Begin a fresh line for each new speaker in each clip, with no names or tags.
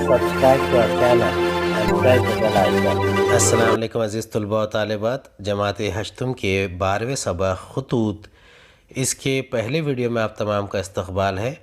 subscribe to our channel and press the bell icon.
السلام علیکم عزیز طلباء و طالبات، جماعت ہشتم کے 12ویں سبق خطوط، اس کے پہلے ویڈیو میں آپ تمام کا استقبال ہے۔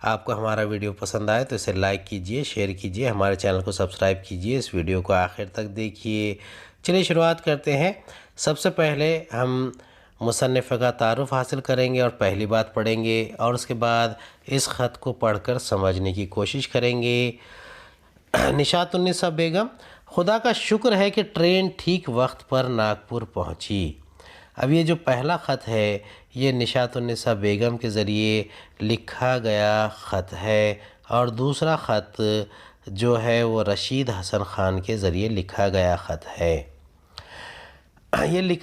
آپ کو ہمارا ویڈیو پسند آئے تو اسے لائک کیجئے، شیئر کیجئے، ہمارے چینل کو سبسکرائب کیجئے، اس ویڈیو کو آخر تک دیکھیے۔ چلیے شروعات کرتے ہیں۔ سب سے پہلے ہم مصنف کا تعارف حاصل کریں گے اور پہلی بات پڑھیں گے، اور اس کے بعد اس خط کو پڑھ کر سمجھنے کی کوشش کریں گے۔ نشاط النساء بیگم: خدا کا شکر ہے کہ ٹرین ٹھیک وقت پر ناگپور پہنچی۔ اب یہ جو پہلا خط ہے یہ نشاط النساء بیگم کے ذریعے لکھا گیا خط ہے، اور دوسرا خط جو ہے وہ رشید حسن خان کے ذریعے لکھا گیا خط ہے۔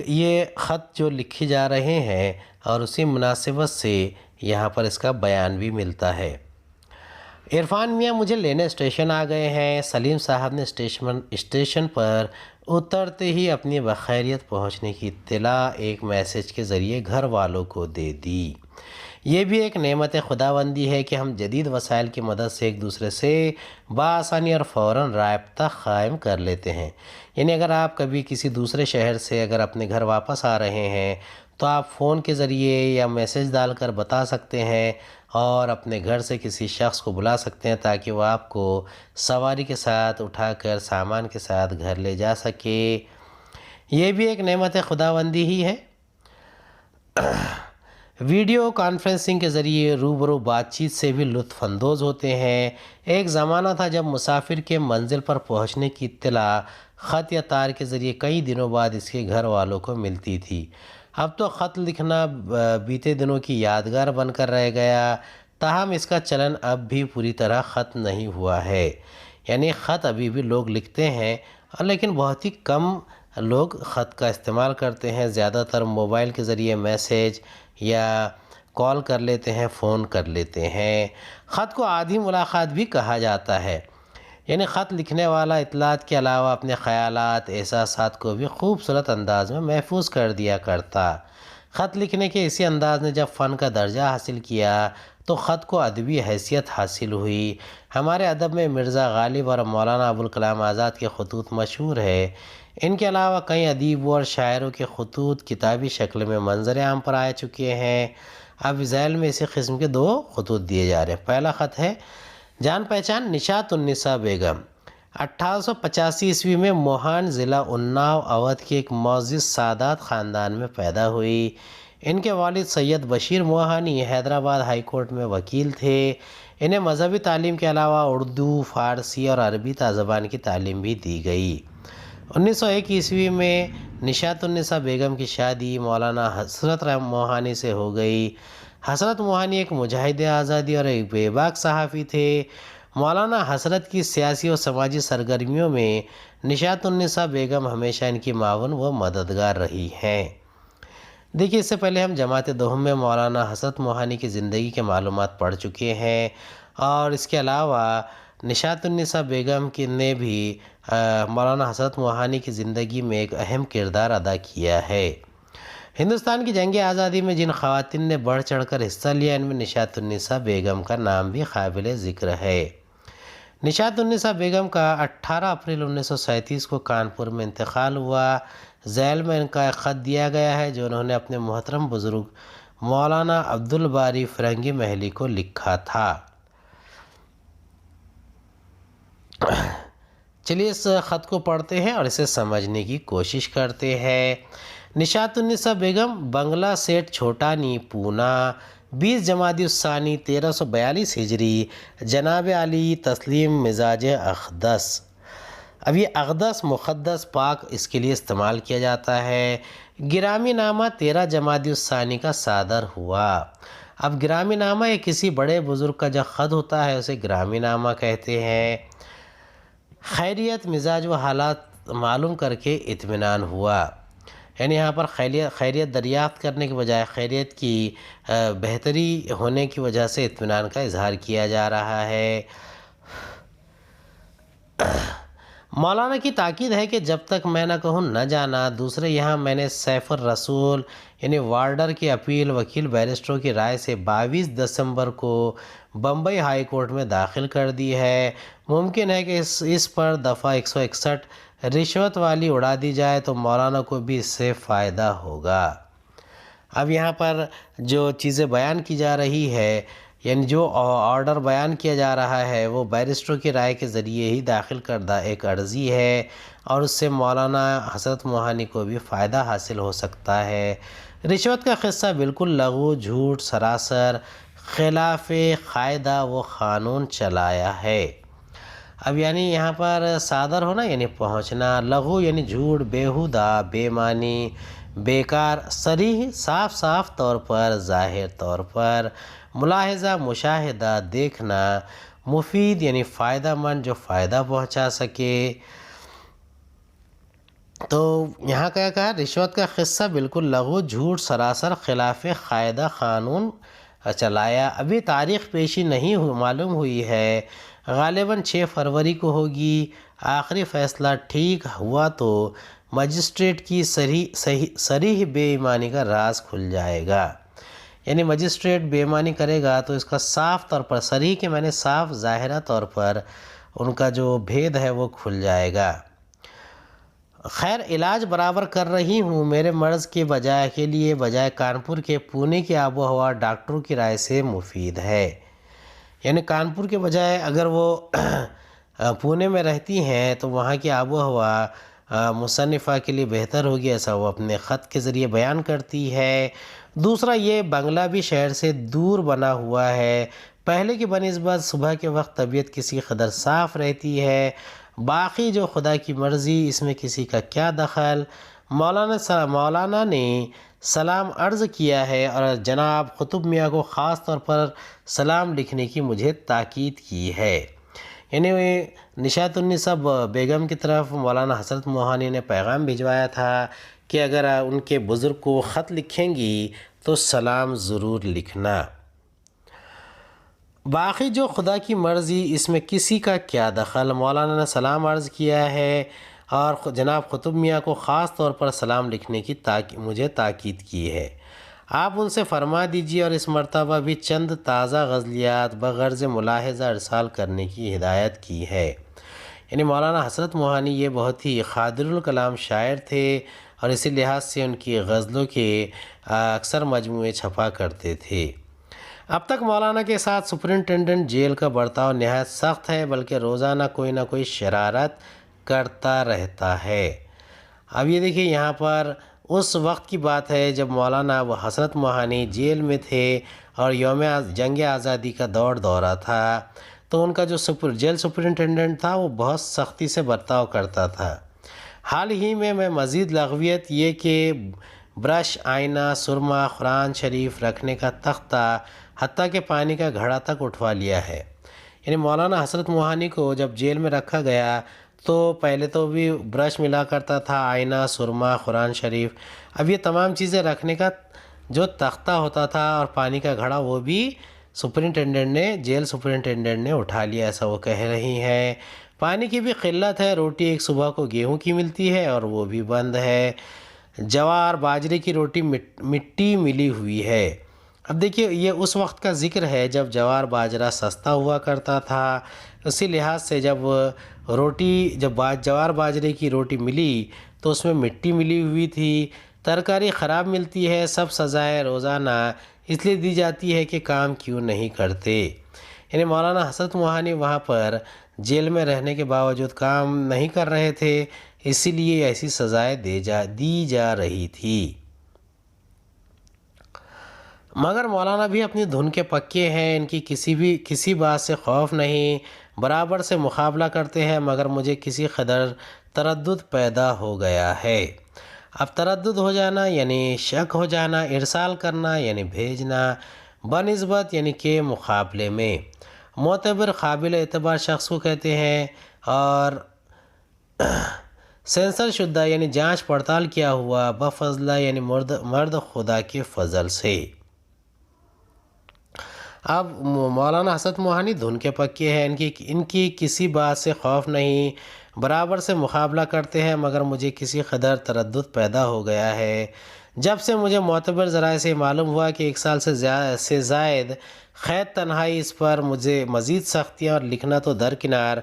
یہ خط جو لکھے جا رہے ہیں اور اسی مناسبت سے یہاں پر اس کا بیان بھی ملتا ہے۔ عرفان میاں مجھے لینے اسٹیشن آ گئے ہیں۔ سلیم صاحب نے اسٹیشن پر اترتے ہی اپنی بخیریت پہنچنے کی اطلاع ایک میسیج کے ذریعے گھر والوں کو دے دی۔ یہ بھی ایک نعمت خداوندی ہے کہ ہم جدید وسائل کی مدد سے ایک دوسرے سے بآسانی اور فوراً رابطہ قائم کر لیتے ہیں۔ یعنی اگر آپ کبھی کسی دوسرے شہر سے اگر اپنے گھر واپس آ رہے ہیں تو آپ فون کے ذریعے یا میسیج ڈال کر بتا سکتے ہیں اور اپنے گھر سے کسی شخص کو بلا سکتے ہیں تاکہ وہ آپ کو سواری کے ساتھ اٹھا کر سامان کے ساتھ گھر لے جا سکے۔ یہ بھی ایک نعمت خداوندی ہی ہے۔ ویڈیو کانفرنسنگ کے ذریعے روبرو بات چیت سے بھی لطف اندوز ہوتے ہیں۔ ایک زمانہ تھا جب مسافر کے منزل پر پہنچنے کی اطلاع خط یا تار کے ذریعے کئی دنوں بعد اس کے گھر والوں کو ملتی تھی۔ اب تو خط لکھنا بیتے دنوں کی یادگار بن کر رہ گیا، تاہم اس کا چلن اب بھی پوری طرح ختم نہیں ہوا ہے۔ یعنی خط ابھی بھی لوگ لکھتے ہیں، لیکن بہت ہی کم لوگ خط کا استعمال کرتے ہیں۔ زیادہ تر موبائل کے ذریعے میسیج یا کال کر لیتے ہیں، فون کر لیتے ہیں۔ خط کو عادی ملاقات بھی کہا جاتا ہے، یعنی خط لکھنے والا اطلاعات کے علاوہ اپنے خیالات، احساسات کو بھی خوبصورت انداز میں محفوظ کر دیا کرتا۔ خط لکھنے کے اسی انداز نے جب فن کا درجہ حاصل کیا تو خط کو ادبی حیثیت حاصل ہوئی۔ ہمارے ادب میں مرزا غالب اور مولانا ابوالکلام آزاد کے خطوط مشہور ہے۔ ان کے علاوہ کئی ادیبوں اور شاعروں کے خطوط کتابی شکل میں منظر عام پر آ چکے ہیں۔ اب ذیل میں اسی قسم کے 2 خطوط دیے جا رہے ہیں۔ پہلا خط ہے جان پہچان نشاط النساء بیگم 1885 میں موہان ضلع اناؤ اودھ کے ایک معزز سادات خاندان میں پیدا ہوئی۔ ان کے والد سید بشیر موہانی حیدرآباد ہائی کورٹ میں وکیل تھے۔ انہیں مذہبی تعلیم کے علاوہ اردو، فارسی اور عربی زبان کی تعلیم بھی دی گئی۔ 1901 میں نشاط النساء بیگم کی شادی مولانا حسرت موہانی سے ہو گئی۔ حسرت موہانی ایک مجاہد آزادی اور ایک بے باک صحافی تھے۔ مولانا حسرت کی سیاسی و سماجی سرگرمیوں میں نشاط النساء بیگم ہمیشہ ان کی معاون و مددگار رہی ہیں۔ دیکھیے، اس سے پہلے ہم جماعت دوم میں مولانا حسرت موہانی کی زندگی کے معلومات پڑھ چکے ہیں، اور اس کے علاوہ نشاط النساء بیگم نے بھی مولانا حسرت موہانی کی زندگی میں ایک اہم کردار ادا کیا ہے۔ ہندوستان کی جنگ آزادی میں جن خواتین نے بڑھ چڑھ کر حصہ لیا، ان میں نشاط النساء بیگم کا نام بھی قابل ذکر ہے۔ نشاط النساء بیگم کا 18 اپریل 1937 کو کانپور میں انتقال ہوا۔ ذیل میں ان کا ایک خط دیا گیا ہے جو انہوں نے اپنے محترم بزرگ مولانا عبدالباری فرنگی محلی کو لکھا تھا۔ چلیے اس خط کو پڑھتے ہیں اور اسے سمجھنے کی کوشش کرتے ہیں۔ نشاط النساء بیگم بنگلہ سیٹ چھوٹانی پونا 20 جمادی الثانی 1342 ہجری جناب علی تسلیم مزاج اقدس۔ اب یہ اقدس مقدس پاک اس کے لیے استعمال کیا جاتا ہے۔ گرامی نامہ 13 جمادی الثانی کا صادر ہوا۔ اب گرامی نامہ یہ کسی بڑے بزرگ کا جو خط ہوتا ہے اسے گرامی نامہ کہتے ہیں۔ خیریت مزاج و حالات معلوم کر کے اطمینان ہوا، یعنی یہاں پر خیریت دریافت کرنے کے بجائے خیریت کی بہتری ہونے کی وجہ سے اطمینان کا اظہار کیا جا رہا ہے۔ مولانا کی تاکید ہے کہ جب تک میں نہ کہوں نہ جانا. دوسرے یہاں میں نے سیف الرسول یعنی وارڈر کی اپیل وکیل بیرسٹروں کی رائے سے 22 دسمبر کو بمبئی ہائی کورٹ میں داخل کر دی ہے. ممکن ہے کہ اس پر دفعہ 161 رشوت والی اڑا دی جائے تو مولانا کو بھی اس سے فائدہ ہوگا. اب یہاں پر جو چیزیں بیان کی جا رہی ہے یعنی جو آرڈر بیان کیا جا رہا ہے وہ بیرسٹروں کی رائے کے ذریعے ہی داخل کردہ ایک عرضی ہے اور اس سے مولانا حسرت موہانی کو بھی فائدہ حاصل ہو سکتا ہے. رشوت کا قصہ بالکل لغو جھوٹ سراسر خلاف قاعدہ و قانون چلایا ہے. اب یعنی یہاں پر صادر ہونا یعنی پہنچنا، لغو یعنی جھوٹ، بیہودہ، بے معنی، بیکار، صریح صاف طور پر ظاہر طور پر، ملاحظہ مشاہدہ دیکھنا، مفید یعنی فائدہ مند جو فائدہ پہنچا سکے. تو یہاں کیا کہا، رشوت کا قصہ بالکل لغو جھوٹ سراسر خلاف قاعدہ قانون چلایا. ابھی تاریخ پیشی نہیں معلوم ہوئی ہے، غالباً 6 فروری کو ہوگی. آخری فیصلہ ٹھیک ہوا تو مجسٹریٹ کی صریح بے ایمانی کا راز کھل جائے گا. یعنی مجسٹریٹ بے ایمانی کرے گا تو اس کا صاف طور پر صریح کے معنی صاف ظاہرہ طور پر ان کا جو بھید ہے وہ کھل جائے گا. خیر علاج برابر کر رہی ہوں میرے مرض کے بجائے کانپور کے پونے کی آب و ہوا ڈاکٹروں کی رائے سے مفید ہے. یعنی کانپور کے بجائے اگر وہ پونے میں رہتی ہیں تو وہاں کی آب و ہوا مصنفہ کے لیے بہتر ہوگی، ایسا وہ اپنے خط کے ذریعے بیان کرتی ہے. دوسرا یہ بنگلہ بھی شہر سے دور بنا ہوا ہے. پہلے کی بنسبت صبح کے وقت طبیعت کسی قدر صاف رہتی ہے. باقی جو خدا کی مرضی اس میں کسی کا کیا دخل. مولانا نے سلام عرض کیا ہے اور جناب قطب میاں کو خاص طور پر سلام لکھنے کی مجھے تاکید کی ہے. یعنی نشاط النسب بیگم کی طرف مولانا حسرت موہانی نے پیغام بھجوایا تھا کہ اگر ان کے بزرگ کو خط لکھیں گی تو سلام ضرور لکھنا. باقی جو خدا کی مرضی اس میں کسی کا کیا دخل. مولانا نے سلام عرض کیا ہے اور جناب قطب میاں کو خاص طور پر سلام لکھنے کی مجھے تاکید کی ہے. آپ ان سے فرما دیجیے اور اس مرتبہ بھی چند تازہ غزلیات بغرض ملاحظہ ارسال کرنے کی ہدایت کی ہے. یعنی مولانا حسرت موہانی یہ بہت ہی قادر الکلام شاعر تھے اور اسی لحاظ سے ان کی غزلوں کے اکثر مجموعے چھپا کرتے تھے. اب تک مولانا کے ساتھ سپرنٹینڈنٹ جیل کا برتاؤ نہایت سخت ہے، بلکہ روزانہ کوئی نہ کوئی شرارت کرتا رہتا ہے. اب یہ دیکھیے یہاں پر اس وقت کی بات ہے جب مولانا حسرت موہانی جیل میں تھے اور یوم جنگ آزادی کا دورہ تھا، تو ان کا جو جیل سپرنٹینڈنٹ تھا وہ بہت سختی سے برتاؤ کرتا تھا. حال ہی میں مزید لغویت یہ کہ برش، آئینہ، سرما، قرآن شریف رکھنے کا تختہ، حتیٰ کہ پانی کا گھڑا تک اٹھوا لیا ہے. یعنی مولانا حسرت موہانی کو جب جیل میں رکھا گیا تو پہلے تو بھی برش ملا کرتا تھا، آئینہ، سرما، قرآن شریف. اب یہ تمام چیزیں رکھنے کا جو تختہ ہوتا تھا اور پانی کا گھڑا وہ بھی جیل سپرنٹینڈنٹ نے اٹھا لیا، ایسا وہ کہہ رہی ہیں. پانی کی بھی قلت ہے، روٹی ایک صبح کو گیہوں کی ملتی ہے اور وہ بھی بند ہے. جوار باجرے کی روٹی مٹی ملی ہوئی ہے. اب دیکھیے یہ اس وقت کا ذکر ہے جب جوار باجرہ سستا ہوا کرتا تھا. اسی لحاظ سے جب جوار باجرے کی روٹی ملی تو اس میں مٹی ملی ہوئی تھی. ترکاری خراب ملتی ہے، سب سزائے روزانہ اس لیے دی جاتی ہے کہ کام کیوں نہیں کرتے. یعنی مولانا حسرت موہانی وہاں پر جیل میں رہنے کے باوجود کام نہیں کر رہے تھے، اسی لیے ایسی سزائیں دی جا رہی تھی. مگر مولانا بھی اپنی دھن کے پکے ہیں، ان کی کسی بات سے خوف نہیں، برابر سے مقابلہ کرتے ہیں. مگر مجھے کسی قدر تردد پیدا ہو گیا ہے. اب تردد ہو جانا یعنی شک ہو جانا، ارسال کرنا یعنی بھیجنا، بنسبت یعنی کہ مقابلے میں. معتبر قابل اعتبار شخص کو کہتے ہیں اور سینسر شدہ یعنی جانچ پڑتال کیا ہوا، بفضلہ یعنی مرد خدا کے فضل سے. اب مولانا حسرت موہانی دھن کے پکے ہیں، ان کی کسی بات سے خوف نہیں، برابر سے مقابلہ کرتے ہیں، مگر مجھے کسی قدر تردد پیدا ہو گیا ہے جب سے مجھے معتبر ذرائع سے معلوم ہوا کہ 1 سال سے زائد قید تنہائی اس پر مجھے مزید سختیاں، اور لکھنا تو درکنار،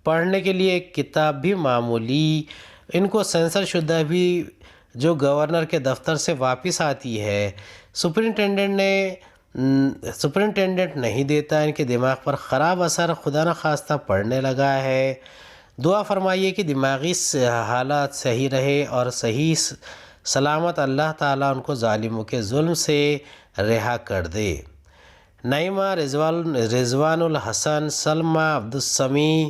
پڑھنے کے لیے ایک کتاب بھی معمولی، ان کو سینسر شدہ بھی جو گورنر کے دفتر سے واپس آتی ہے، سپرنٹینڈنٹ نہیں دیتا، ان کے دماغ پر خراب اثر خدا نخواستہ پڑنے لگا ہے۔ دعا فرمائیے کہ دماغی حالات صحیح رہے اور صحیح سلامت اللہ تعالیٰ ان کو ظالموں کے ظلم سے رہا کر دے۔ نعیمہ رضوان الحسن سلمہ عبدالسمیع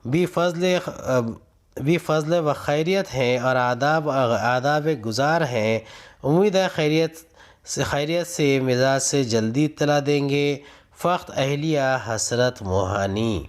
بھی فضل و خیریت ہیں اور آداب گزار ہیں، امید ہے خیریت سے مزاج سے جلدی اطلاع دیں گے۔ فخر اہلیہ حسرت موہانی۔